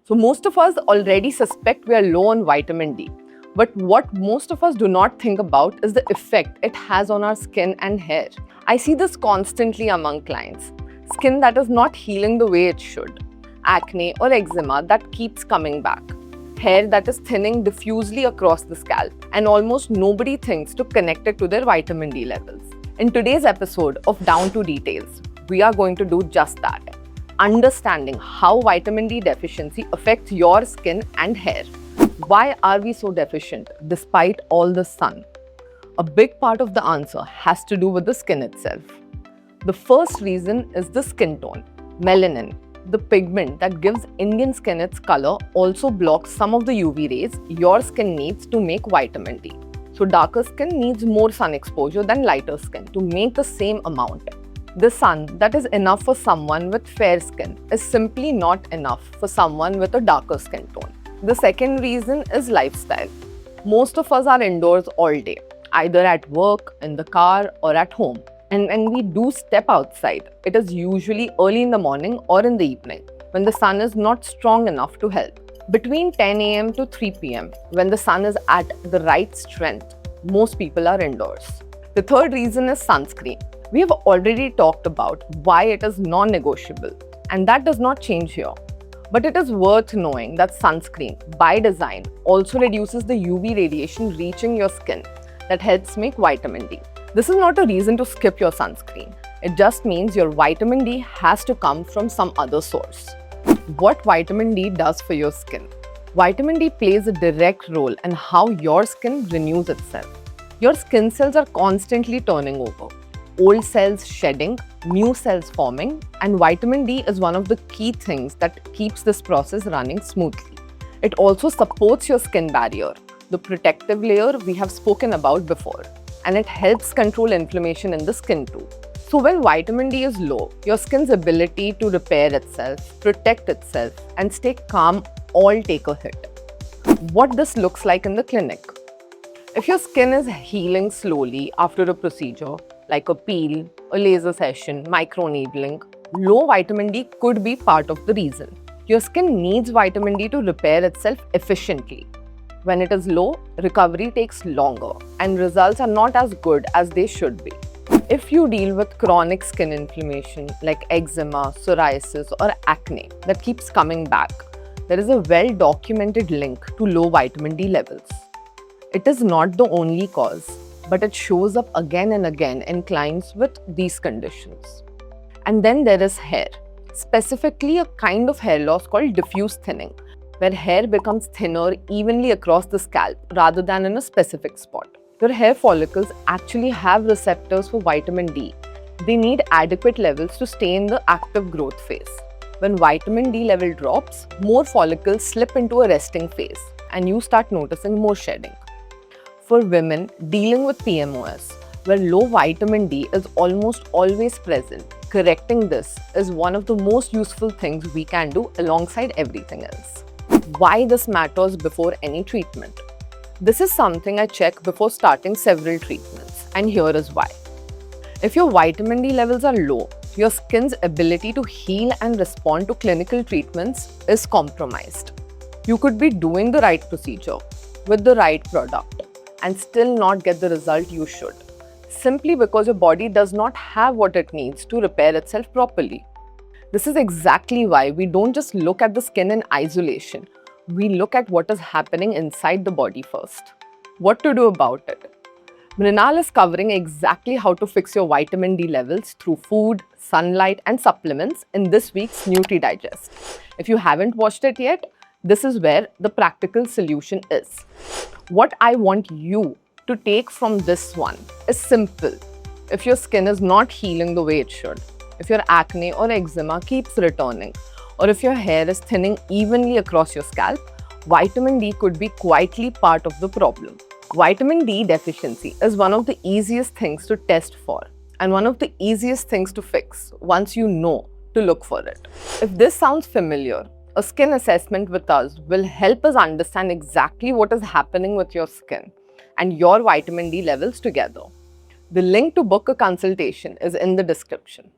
So most of us already suspect we are low on vitamin D. But what most of us do not think about is the effect it has on our skin and hair. I see this constantly among clients. Skin that is not healing the way it should. Acne or eczema that keeps coming back. Hair that is thinning diffusely across the scalp, and almost nobody thinks to connect it to their vitamin D levels. In today's episode of Down to Details, we are going to do just that. Understanding how vitamin D deficiency affects your skin and hair. Why are we so deficient despite all the sun? A big part of the answer has to do with the skin itself. The first reason is the skin tone. Melanin, the pigment that gives Indian skin its color, also blocks some of the UV rays your skin needs to make vitamin D. So darker skin needs more sun exposure than lighter skin to make the same amount. The sun that is enough for someone with fair skin is simply not enough for someone with a darker skin tone. The second reason is lifestyle. Most of us are indoors all day, either at work, in the car, or at home. And when we do step outside, it is usually early in the morning or in the evening, when the sun is not strong enough to help. Between 10 a.m. to 3 p.m., when the sun is at the right strength, most people are indoors. The third reason is sunscreen. We have already talked about why it is non-negotiable, and that does not change here. But it is worth knowing that sunscreen, by design, also reduces the UV radiation reaching your skin that helps make vitamin D. This is not a reason to skip your sunscreen. It just means your vitamin D has to come from some other source. What vitamin D does for your skin? Vitamin D plays a direct role in how your skin renews itself. Your skin cells are constantly turning over. Old cells shedding, new cells forming, and vitamin D is one of the key things that keeps this process running smoothly. It also supports your skin barrier, the protective layer we have spoken about before, and it helps control inflammation in the skin too. So when vitamin D is low, your skin's ability to repair itself, protect itself, and stay calm all take a hit. What this looks like in the clinic. If your skin is healing slowly after a procedure, like a peel, a laser session, microneedling, low vitamin D could be part of the reason. Your skin needs vitamin D to repair itself efficiently. When it is low, recovery takes longer and results are not as good as they should be. If you deal with chronic skin inflammation like eczema, psoriasis, or acne that keeps coming back, there is a well-documented link to low vitamin D levels. It is not the only cause, but it shows up again and again in clients with these conditions. And then there is hair, specifically a kind of hair loss called diffuse thinning, where hair becomes thinner evenly across the scalp rather than in a specific spot. Your hair follicles actually have receptors for vitamin D. They need adequate levels to stay in the active growth phase. When vitamin D level drops, more follicles slip into a resting phase and you start noticing more shedding. For women dealing with PMOS, where low vitamin D is almost always present, correcting this is one of the most useful things we can do alongside everything else. Why this matters before any treatment? This is something I check before starting several treatments, and here is why. If your vitamin D levels are low, your skin's ability to heal and respond to clinical treatments is compromised. You could be doing the right procedure with the right product and still not get the result you should, simply because your body does not have what it needs to repair itself properly. This is exactly why we don't just look at the skin in isolation. We look at what is happening inside the body first. What to do about it? Mrinal is covering exactly how to fix your vitamin D levels through food, sunlight, and supplements in this week's Nutri Digest. If you haven't watched it yet, this is where the practical solution is. What I want you to take from this one is simple. If your skin is not healing the way it should, if your acne or eczema keeps returning, or if your hair is thinning evenly across your scalp, vitamin D could be quietly part of the problem. Vitamin D deficiency is one of the easiest things to test for and one of the easiest things to fix once you know to look for it. If this sounds familiar, a skin assessment with us will help us understand exactly what is happening with your skin and your vitamin D levels together. The link to book a consultation is in the description.